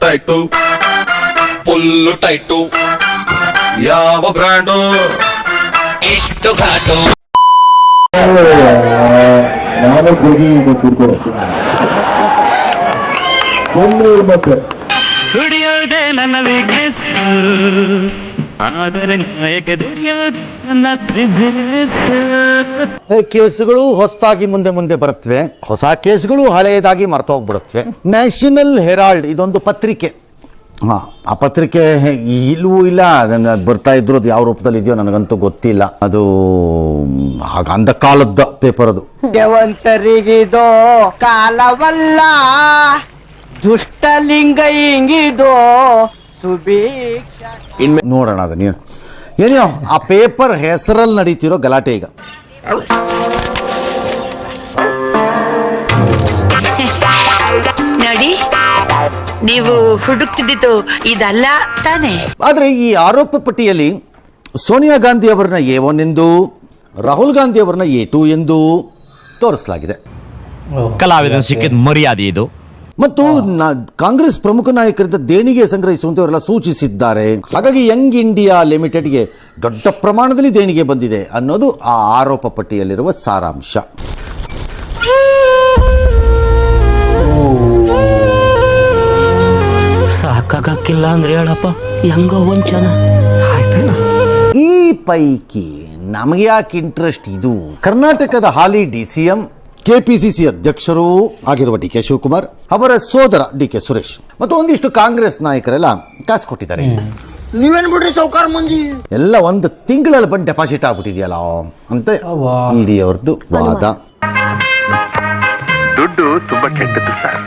Tight full tight ಯಾವ brand ಎಷ್ಟು ಘಾಟು ನಾನು ಮತ್ತೆ ದುಡಿಯೋದೇ ನನ್ನ ವೀಕ್ನೆಸ್, ಆದರೆ ನಾಯಕ ದುಡಿಯೋದು ನನ್ನ ಬಿಸಿನೆಸ್. ಕೇಸುಗಳು ಹೊಸದಾಗಿ ಮುಂದೆ ಮುಂದೆ ಬರುತ್ತವೆ, ಹೊಸ ಕೇಸುಗಳು ಹಳೆಯದಾಗಿ ಮರ್ತೋಗ್ಬಿಡುತ್ತವೆ. ನ್ಯಾಷನಲ್ ಹೆರಾಲ್ಡ್ ಇದೊಂದು ಪತ್ರಿಕೆ. ಆ ಪತ್ರಿಕೆ ಇಲ್ಲವೂ ಇಲ್ಲ, ಅದನ್ನು ಬರ್ತಾ ಇದ್ರು, ಅದು ಯಾವ ರೂಪದಲ್ಲಿ ಇದೆಯೋ ನನಗಂತೂ ಗೊತ್ತಿಲ್ಲ. ಅದು ಅಂದ ಕಾಲದ ಪೇಪರ್ ಅದು. ದೇವಂತರಿಗಿದೋ ಕಾಲವಲ್ಲ, ದುಷ್ಟಲಿಂಗ ಹಿಂಗಿದೋ ಸುಭೀಕ್ಷ. ನೋಡೋಣ ಅದು ಏನೋ ಆ ಪೇಪರ್ ಹೆಸರಲ್ಲಿ ನಡೀತಿರೋ ಗಲಾಟೆ ಈಗ. ನೋಡಿ, ನೀವು ಹುಡುಕ್ತಿದ್ದು ಇದಲ್ಲ ತಾನೆ? ಆದರೆ ಈ ಆರೋಪ ಪಟ್ಟಿಯಲ್ಲಿ ಸೋನಿಯಾ ಗಾಂಧಿ ಅವರನ್ನ A1 ಎಂದು, ರಾಹುಲ್ ಗಾಂಧಿ ಅವರನ್ನ A2 ಎಂದು ತೋರಿಸಲಾಗಿದೆ. ಕಲಾವಿದನ ಸಿಕ್ಕಿದ ಮರ್ಯಾದೆ ಇದು. ಮತ್ತು ಕಾಂಗ್ರೆಸ್ ಪ್ರಮುಖ ನಾಯಕರಿಂದ ದೇಣಿಗೆ ಸಂಗ್ರಹಿಸುವಂತೆ ಅವರೆಲ್ಲ ಸೂಚಿಸಿದ್ದಾರೆ. ಹಾಗಾಗಿ ಯಂಗ್ ಇಂಡಿಯಾ ಲಿಮಿಟೆಡ್ಗೆ ದೊಡ್ಡ ಪ್ರಮಾಣದಲ್ಲಿ ದೇಣಿಗೆ ಬಂದಿದೆ ಅನ್ನೋದು ಆ ಆರೋಪ ಪಟ್ಟಿಯಲ್ಲಿರುವ ಸಾರಾಂಶ. ಸಾಕಾಗಕ್ಕಿಲ್ಲ ಅಂದ್ರೆ ಹೇಳಪ್ಪ, ಹೆಂಗ ವಂಚನ ಆಯ್ತಣ್ಣ. ಈ ಪೈಕಿ ನಮಗೆ ಯಾಕೆ ಇಂಟ್ರೆಸ್ಟ್? ಇದು ಕರ್ನಾಟಕದ ಹಾಲಿ DCM, KPCC ಅಧ್ಯಕ್ಷರು ಆಗಿರುವ DK ಶಿವಕುಮಾರ್, ಅವರ ಸೋದರ DK ಸುರೇಶ್ ಮತ್ತು ಒಂದಿಷ್ಟು ಕಾಂಗ್ರೆಸ್ ನಾಯಕರೆಲ್ಲ ಕಾಸು ಕೊಟ್ಟಿದ್ದಾರೆ. ನೀವೇನ್ ಬಿಡ್ರಿ ಸೌಕಾರ ಮಂದಿ, ಎಲ್ಲ ಒಂದು ತಿಂಗಳಲ್ಲಿ ಬಂದು ಡೆಪಾಸಿಟ್ ಆಗ್ಬಿಟ್ಟಿದೆಯಲ್ಲ ಅಂತ ED ಅವ್ರದ್ದು ವಾದ. ದುಡ್ಡು ತುಂಬಾ ಕೆಟ್ಟದ್ದು ಸರ್.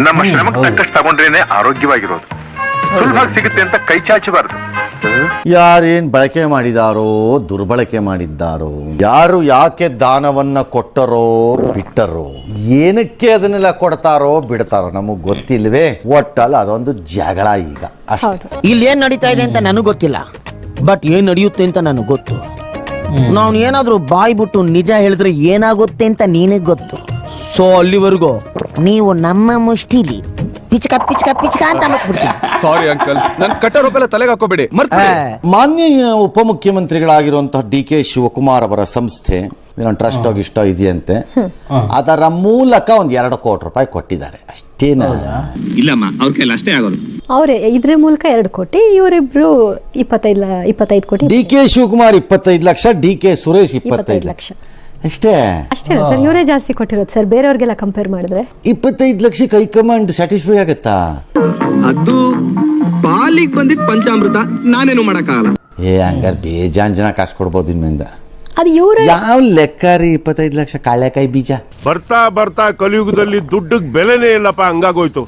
ನಮ್ಮ ಶ್ರಮಕ್ಕೆ ತಕ್ಕಷ್ಟು ತಗೊಂಡ್ರೇನೆ ಆರೋಗ್ಯವಾಗಿರೋದು. ಸುಲಭವಾಗಿ ಸಿಗುತ್ತೆ ಅಂತ ಕೈ ಚಾಚಬಾರದು. ಯಾರೇನ್ ಬಳಕೆ ಮಾಡಿದಾರೋ, ದುರ್ಬಳಕೆ ಮಾಡಿದ್ದಾರೋ, ಯಾರು ಯಾಕೆ ದಾನವನ್ನ ಕೊಟ್ಟರೋ ಬಿಟ್ಟರೋ, ಏನಕ್ಕೆ ಅದನ್ನೆಲ್ಲ ಕೊಡ್ತಾರೋ ಬಿಡ್ತಾರೋ ನಮಗ್ ಗೊತ್ತಿಲ್ವೇ. ಒಟ್ಟಲ್ಲ ಅದೊಂದು ಜಗಳ ಈಗ ಅಷ್ಟೇ. ಇಲ್ಲಿ ಏನ್ ನಡೀತಾ ಇದೆ ಅಂತ ನನಗೆ ಗೊತ್ತಿಲ್ಲ, ಬಟ್ ಏನ್ ನಡೆಯುತ್ತೆ ಅಂತ ನನಗೆ ಗೊತ್ತು. ನಾವು ಏನಾದ್ರೂ ಬಾಯ್ ಬಿಟ್ಟು ನಿಜ ಹೇಳಿದ್ರೆ ಏನಾಗುತ್ತೆ ಅಂತ ನಿನಗೆ ಗೊತ್ತು. ಸೊ ಅಲ್ಲಿವರೆಗೂ ನೀವು ನಮ್ಮ ಮುಷ್ಟಿಲಿ ಪಿಚ್ಕ ಪಿಚ್ಕ ಪಿಚ್ಕ ಅಂತ ಮಾಡ್ಬಿಡ್ತೀವಿ. ಸಾರಿ ಅಂಕಲ್, ನನ್ ಕಟ್ಟ ರೂಪಾಯಿ ತಲೆಗೆ ಹಾಕೋಬೇಡಿ. ಮಾನ್ಯ ಉಪಮುಖ್ಯಮಂತ್ರಿಗಳಾಗಿರುವಂತಹ DK ಶಿವಕುಮಾರ್ ಅವರ ಸಂಸ್ಥೆ ಟ್ರಸ್ಟ್ ಇಷ್ಟ ಇದೆಯಂತೆ, ಅದರ ಮೂಲಕ ಒಂದು 2 ಕೋಟಿ ರೂಪಾಯಿ ಕೊಟ್ಟಿದ್ದಾರೆ ಅಷ್ಟೇನಾ? ಇಲ್ಲಮ್ಮ, ಅವ್ರ ಕೈಲಿ ಅಷ್ಟೇ ಆಗೋದು. ಅವರೇ ಇದ್ರ ಮೂಲಕ 2 ಕೋಟಿ, ಇವರಿಬ್ರು 25 ಕೋಟಿ. DK ಶಿವಕುಮಾರ್ 25 ಲಕ್ಷ, DK ಸುರೇಶ್ 25 ಲಕ್ಷ ಅಷ್ಟೇ. ಅಷ್ಟೇ ಸರ್, ಇವರೇ ಜಾಸ್ತಿ ಕೊಟ್ಟಿರೋದು ಸರ್, ಬೇರೆಯವ್ರಿಗೆಲ್ಲ ಕಂಪೇರ್ ಮಾಡಿದ್ರೆ. 25 ಲಕ್ಷಕ್ಕೆ ಹೈಕಮಾಂಡ್ ಸ್ಯಾಟಿಸ್ಫೈ ಆಗತ್ತಾ? ಅದು ಪಾಲಿಗೆ ಬಂದಿದ್ ಪಂಚಾಮೃತ, ನಾನೇನು ಮಾಡಕ್ಕಾಗಲ್ಲ. ಹಂಗಾರೆ ಬೇಜಾನ್ ಜನ ಕಾಸು ಕೊಡ್ಬೋದು ಇನ್ಮೇಲಿಂದ. ಅದು ಇವರೇ ಯಾವ ಲೆಕ್ಕ ರೀ? 25 ಲಕ್ಷ ಕಾಳೆಕಾಯಿ ಬೀಜ. ಬರ್ತಾ ಬರ್ತಾ ಕಲಿಯುಗದಲ್ಲಿ ದುಡ್ಡಿಗೆ ಬೆಲೆನೇ ಇಲ್ಲಪ್ಪ, ಹಂಗಾಗೋಯ್ತು.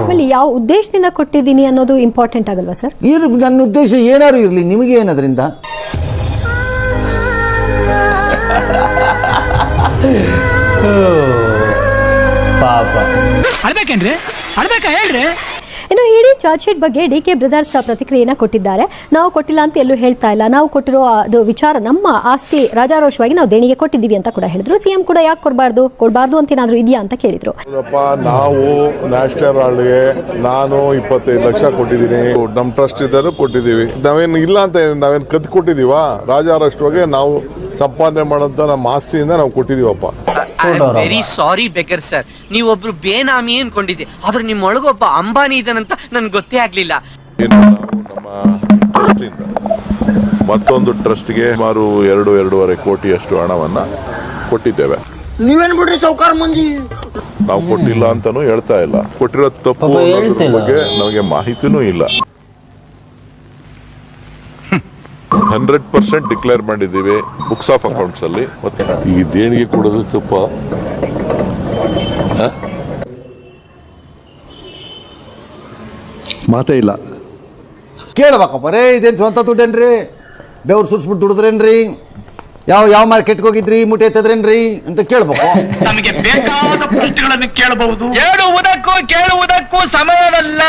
ಆಮೇಲೆ ಯಾವ ಉದ್ದೇಶದಿಂದ ಕೊಟ್ಟಿದ್ದೀನಿ ಅನ್ನೋದು ಇಂಪಾರ್ಟೆಂಟ್ ಆಗಲ್ವಾ ಸರ್? ನನ್ನ ಉದ್ದೇಶ ಏನಾದ್ರು ಇರಲಿ, ನಿಮಗೆ ಏನದ್ರಿಂದ? ಪಾಪ ಅಳ್ಬೇಕೇನ್ರಿ, ಅಳ್ಬೇಕಾ ಹೇಳ್ರಿ. ಇನ್ನು ಇಡೀ ಚಾರ್ಜ್ ಶೀಟ್ ಬಗ್ಗೆ DK ಬ್ರದರ್ಸ್ ಪ್ರತಿಕ್ರಿಯೆಯನ್ನು ಕೊಟ್ಟಿದ್ದಾರೆ. ನಾವು ಕೊಟ್ಟಿಲ್ಲ ಅಂತ ಎಲ್ಲೂ ಹೇಳ್ತಾ ಇಲ್ಲ, ನಾವು ಕೊಟ್ಟಿರೋ ಅದು ವಿಚಾರ ನಮ್ಮ ಆಸ್ತಿ, ರಾಜಾರೋಷವಾಗಿ ನಾವು ದೇಣಿಗೆ ಕೊಟ್ಟಿದ್ದೀವಿ ಅಂತ ಕೂಡ ಹೇಳಿದ್ರು. CM ಕೂಡ ಯಾಕೆ ಕೊಡಬಾರ್ದು ಅಂತ ಏನಾದ್ರು ಇದೆಯಾ ಅಂತ ಕೇಳಿದ್ರು. ನಾವು ನ್ಯಾಷನಲ್ ಹಾಲ್ಗೆ ನಾನು 25 ಲಕ್ಷ ಕೊಟ್ಟಿದ್ದೀನಿ, ನಮ್ ಟ್ರಸ್ಟ್ ಇದ್ದರೂ ಕೊಟ್ಟಿದ್ದೀವಿ. ನಾವೇನು ಇಲ್ಲ ಅಂತ ನಾವೇನು ಕತ್ ಕೊಟ್ಟಿದೀವ? ರಾಜಾರೋಷವಾಗಿ ನಾವು ಸಂಪಾದನೆ ಮಾಡೋಂಥ ನಮ್ಮ ಆಸ್ತಿಯಿಂದ ನಾವು ಕೊಟ್ಟಿದೀವಪ್ಪ. ವೆರಿ ಸಾರಿ ಬೇಕರ್ ಸರ್, ನೀವೊಬ್ರು ಬೇನಾಮಿ ಅನ್ಕೊಂಡಿದ್ದೆ, ಆದ್ರೆ ನಿಮ್ಮೊಳಗೊಬ್ಬ ಅಂಬಾನಿ ಇದ್ದಾನಂತ ನನ್ಗೆ ಗೊತ್ತೇ ಆಗ್ಲಿಲ್ಲ. ನಮ್ಮ ಟ್ರಸ್ಟಿಂದ ಮತ್ತೊಂದು ಟ್ರಸ್ಟ್ಗೆ ಸುಮಾರು 2-2.5 ಕೋಟಿಯಷ್ಟು ಹಣವನ್ನ ಕೊಟ್ಟಿದ್ದೇವೆ. ನೀವೇನ್ ಬಿಡ್ರಿ ಸೌಕಾರ ಮಂದಿ, ನಾವು ಕೊಟ್ಟಿಲ್ಲ ಅಂತಾನೂ ಹೇಳ್ತಾ ಇಲ್ಲ, ಕೊಟ್ಟಿರೋ ತಪ್ಪು ಅನ್ನೋದ್ರ ಬಗ್ಗೆ ನಮಗೆ ಮಾಹಿತಿನೂ ಇಲ್ಲ. 100% ಡಿಕ್ಲೇರ್ ಮಾಡಿದ್ದೀವಿ ಬುಕ್ಸ್ ಆಫ್ ಅಕೌಂಟ್ಸ್ ಅಲ್ಲಿ. ಮತ್ತೆ ಈ ದೇಣಿಗೆ ಕೊಡೋದು ತಪ್ಪ? ಮಾತೇ ಇಲ್ಲ. ಕೇಳ್ಬೇಕಪ್ಪ ರೇ, ಇದೇನು ಸ್ವಂತ ದುಡ್ಡೇನ್ರಿ? ಬೆವ್ರು ಸುರಿಸ್ಬಿಟ್ಟು ದುಡಿದ್ರೇನ್ರಿ? ಯಾವ ಮಾರ್ಕೆಟ್ಗೆ ಹೋಗಿದ್ರಿ, ಮುಟ್ಟೆ ಎತ್ತದ್ರೇನ್ರಿ ಅಂತ ಕೇಳ್ಬೇಕು. ನಮಗೆ ಬೇಕಾದ ಪ್ರಶ್ನೆಗಳನ್ನು ಕೇಳಬಹುದು. ಕೇಳುವುದಕ್ಕೂ ಸಮಯವಲ್ಲ.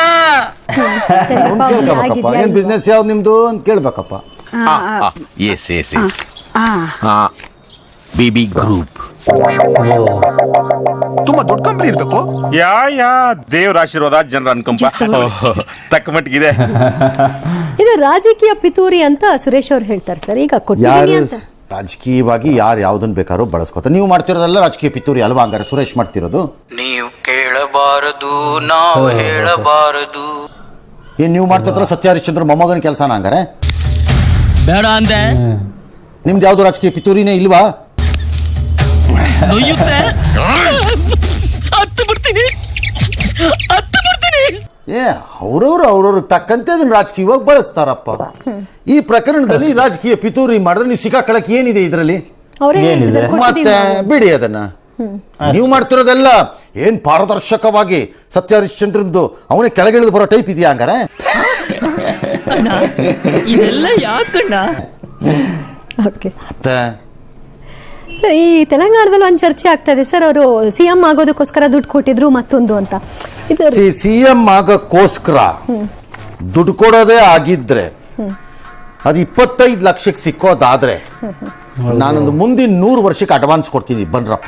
ಕೇಳ್ಬೇಕಪ್ಪ, ಏನ್ ಬಿಸ್ನೆಸ್ ಯಾವ್ದು ನಿಮ್ದು ಅಂತ ಕೇಳ್ಬೇಕಪ್ಪ. BB group. ತುಂಬಾ ದೊಡ್ಡ ಕಂಪನಿ ಇರ್ಬೇಕು. ಯಾ ದೇವ್ರ ಆಶೀರ್ವಾದ ಜನರ ಅನ್ಕಂಪ ತಕ್ಕ ಮಟ್ಟಿಗಿದೆ. ಇದು ರಾಜಕೀಯ ಪಿತೂರಿ ಅಂತ ಸುರೇಶ್ ಅವ್ರು ಹೇಳ್ತಾರೆ ಸರ್. ಈಗ ಕೊಟ್ಟಿದ್ದೀನಿ ಯಾರು ಅಂತ ರಾಜಕೀಯವಾಗಿ ಯಾರು ಯಾವ್ದನ್ನ ಬೇಕಾದ್ರೂ ಬಳಸ್ಕೊತಾರೆ. ನೀವು ಮಾಡ್ತಿರೋದೆಲ್ಲ ರಾಜಕೀಯ ಪಿತೂರಿ ಅಲ್ವಾ? ಹಂಗಾರೆ ಸುರೇಶ್ ಮಾಡ್ತಿರೋದು ನೀವು ಕೇಳಬಾರದು, ನಾವು ಹೇಳಬಾರದು. ಏನ್ ನೀವು ಮಾಡ್ತಿದ್ರ ಸತ್ಯ ಹರಿಶ್ಚಂದ್ರ ಮೊಮ್ಮಗನ ಕೆಲಸನ? ಹಂಗಾರೆ ಬೇಡ ಅಂದೆ. ನಿಮ್ದು ಯಾವ್ದು ರಾಜಕೀಯ ಪಿತೂರಿನೇ ಇಲ್ವಾ? ಏ ಅವ್ರವ್ರು ತಕ್ಕಂತೆ ಅದನ್ನ ರಾಜಕೀಯವಾಗಿ ಬಳಸ್ತಾರಪ್ಪ. ಈ ಪ್ರಕರಣದಲ್ಲಿ ರಾಜಕೀಯ ಪಿತೂರಿ ಮಾಡಿದ್ರೆ ನೀವು ಸಿಕ್ಕಾಕೊಳ್ಳಕ್ಕೆ ಏನಿದೆ ಇದರಲ್ಲಿ? ಅವರೇ ಮತ್ತೆ ಬಿಡಿ ಅದನ್ನ. ನೀವು ಮಾಡ್ತಿರೋದೆಲ್ಲ ಏನ್ ಪಾರದರ್ಶಕವಾಗಿ ಸತ್ಯ ಹರಿಶ್ಚಂದ್ರದ್ದು ಅವನೇ ಕೆಳಗಿಳಿದು ಬರೋ ಟೈಪ್ ಇದೆಯಾ? ಹಂಗಾರೆ ಇದೆಲ್ಲ ಯಾಕಣ್ಣ? ಓಕೆ. ಮತ್ತೆ ಈ ತೆಲಂಗಾಣದಲ್ಲಿ ಒಂದು ಚರ್ಚೆ ಆಗ್ತಾ ಇದೆ ಸರ್. ಅವರು ಸಿಎಂ ಆಗೋದಕ್ಕೋಸ್ಕರ ದುಡ್ಡು ಕೊಟ್ಟಿದ್ರು ಮತ್ತೊಂದು ಅಂತ. ಇದು ಸಿಎಂ ಆಗಕ್ಕೋಸ್ಕರ ದುಡ್ಡು ಕೊಡೋದೇ ಆಗಿದ್ರೆ ಅದು 25 ಲಕ್ಷಕ್ಕೆ ಸಿಕ್ಕೋದಾದ್ರೆ ನಾನೊಂದು ಮುಂದಿನ 100 ವರ್ಷಕ್ಕೆ ಅಡ್ವಾನ್ಸ್ ಕೊಡ್ತೀನಿ, ಬನ್ರಪ್ಪ.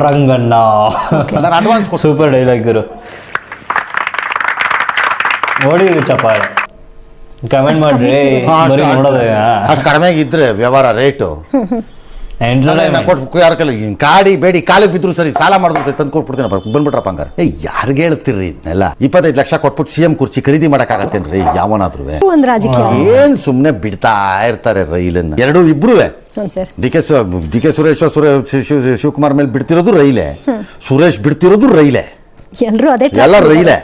ರಂಗಣ್ಣ ನಾನು ಅಡ್ವಾನ್ಸ್ ಸೂಪರ್ ಡೈಲಾಗ್ ಗುರು. ನೋಡಿ ಚಪ್ಪಾಳೆ ಕಮೆಂಟ್ ಮಾಡ್ರಿ. ಬರೀ ನೋಡೋದೇ ಅಷ್ಟು ಕಡಿಮೆ ಇದ್ರೆ ವ್ಯವಹಾರ ರೇಟು ಯಾರ ಕಾಡಿ ಬೇಡಿ ಕಾಲಿಗೆ ಬಿದ್ರು ಸರಿ, ಸಾಲ ಮಾಡಿದ್ರು ಸರಿ ತಂದು ಕೊಟ್ಬಿಡ್ತೀನಿ ಬಂದ್ಬಿಟ್ರಪ್ಪ. ಹಂಗಾರೆ ಯಾರಿಗೆ ಹೇಳ್ತಿರ್ರಿ ಇದನ್ನೆಲ್ಲ? 25 ಲಕ್ಷ ಕೊಟ್ಬಿಟ್ಟು ಸಿಎಂ ಕುರ್ಚಿ ಖರೀದಿ ಮಾಡಕ್ಕಾಗತ್ತೇನ್ರಿ ಯಾವನಾದ್ರೂ? ಒಂದು ರಾಜಕೀಯ ಏನ್ ಸುಮ್ನೆ ಬಿಡ್ತಾ ಇರ್ತಾರೆ ರೈಲನ್ನ. ಎರಡು ಇಬ್ರು sir. D K Suresh Shivakumar ಮೇಲೆ ಬಿಡ್ತಿರೋದು ರೈಲೇ, ಸುರೇಶ್ ಬಿಡ್ತಿರೋದು ರೈಲೇ, ಎಲ್ಲರೂ ಅದೇ ಎಲ್ಲ ರೈಲೇ.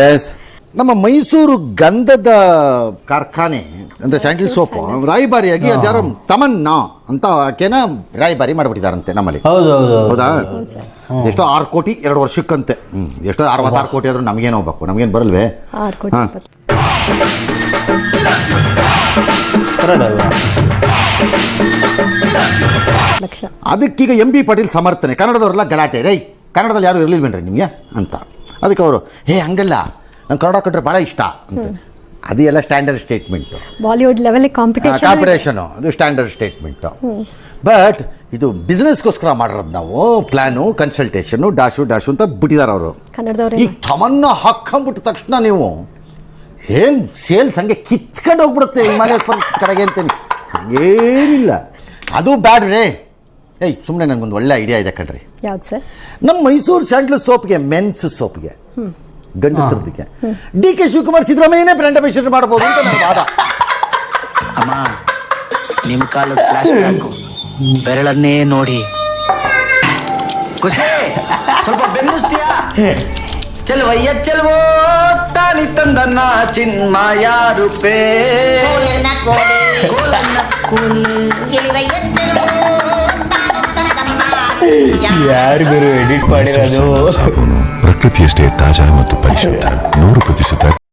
ಎಸ್, ನಮ್ಮ ಮೈಸೂರು ಗಂಧದ ಕಾರ್ಖಾನೆ ಅಂದ್ರೆ ಸ್ಯಾಂಡಲ್ ಸೋಪ್ ರಾಯಭಾರಿಯಾಗಿ ಅದ್ಯಾರ ತಮನ್ನಾ ಅಂತ ಆಕೆನ ರಾಯಭಾರಿ ಮಾಡಿಬಿಟ್ಟಿದಾರಂತೆ ನಮ್ಮಲ್ಲಿ. ಹೌದಾ? ಎಷ್ಟೋ 6 ಕೋಟಿ 2 ವರ್ಷಕ್ಕಂತೆ. ಎಷ್ಟೋ 66 ಕೋಟಿ ಆದ್ರೂ ನಮ್ಗೇನು ಹೋಗ್ಬೇಕು, ನಮ್ಗೇನು ಬರಲ್ವೇ? 6 ಕೋಟಿ ಲಕ್ಷ. ಅದಕ್ಕೀಗ MB ಪಾಟೀಲ್ ಸಮರ್ಥನೆ. ಕನ್ನಡದವರೆಲ್ಲ ಗಲಾಟೆ, ರೈ ಕನ್ನಡದಲ್ಲಿ ಯಾರು ಇರಲಿಲ್ವೇನ್ರಿ ನಿಮಗೆ ಅಂತ. ಅದಕ್ಕೆ ಅವರು ಹಂಗಲ್ಲ, ನಂಗೆ ಕನ್ನಡ ಕಂಡ್ರೆ ಭಾಳ ಇಷ್ಟ ಅಂತ. ಅದು ಎಲ್ಲ standard statement, Bollywood level competition, ಅದು ಸ್ಟ್ಯಾಂಡರ್ಡ್ ಸ್ಟೇಟ್ಮೆಂಟು. ಬಟ್ ಇದು ಬಿಸ್ನೆಸ್ಗೋಸ್ಕರ ಮಾಡಿರೋದು ನಾವು. ಪ್ಲಾನು, ಕನ್ಸಲ್ಟೇಷನ್ನು, ಡಾಶು ಅಂತ ಬಿಟ್ಟಿದ್ದಾರೆ ಅವರು. ಈಗ ತಮನ್ನ ಹಾಕೊಂಡ್ಬಿಟ್ಟ ತಕ್ಷಣ ನೀವು ಏನು ಸೇಲ್ಸ್ ಹಂಗೆ ಕಿತ್ಕೊಂಡು ಹೋಗ್ಬಿಡುತ್ತೆ ಹಿಮಾಲಯ ಕಡೆಗೆ ಅಂತೇಳಿ. ಹಂಗೇನಿಲ್ಲ, ಅದು ಬ್ಯಾಡ್ರಿ. ಸುಮ್ಮನೆ ನನಗೊಂದು ಒಳ್ಳೆ ಐಡಿಯಾ ಇದೆ ಕಣ್ರಿ. ಯಾವ್ದು ಸರ್? ನಮ್ಮ ಮೈಸೂರು ಸ್ಯಾಂಡಲ್ ಸೋಪ್ಗೆ, ಮೆನ್ಸ್ ಸೋಪ್ಗೆ, ಗಂಡಸರದಕ್ಕೆ DK ಶಿವಕುಮಾರ್ ಸಿದ್ದರಾಮಯ್ಯನೇ ಬ್ರ್ಯಾಂಡ್ ಅಂಬಾಸಿಡರ್ ಮಾಡಬಹುದು ಅಂತ ನನ್ನ ವಾದ. ಅಮ್ಮ, ನಿಮ್ ಕಾಲದ ಫ್ಲಾಶ್ ಬ್ಯಾಕ್ ಬೆರಳನ್ನೇ ನೋಡಿ ಖುಷಿ ಸ್ವಲ್ಪ ಬೆನ್ನಿಸ್ತೀಯಾ? ಚಲ್ವಯ್ಯ ಚಲ್ವೋ ತಾನಿ ತಂದನ್ನ ಚಿನ್ಮಯ ರೂಪೇ ಯಾರಿಗೂ ಎಡಿಟ್ ಮಾಡಿರೋದು? ಸಾಬೂನು ಪ್ರಕೃತಿಯಷ್ಟೇ ತಾಜಾ ಮತ್ತು ಪರಿಶುದ್ಧ 100%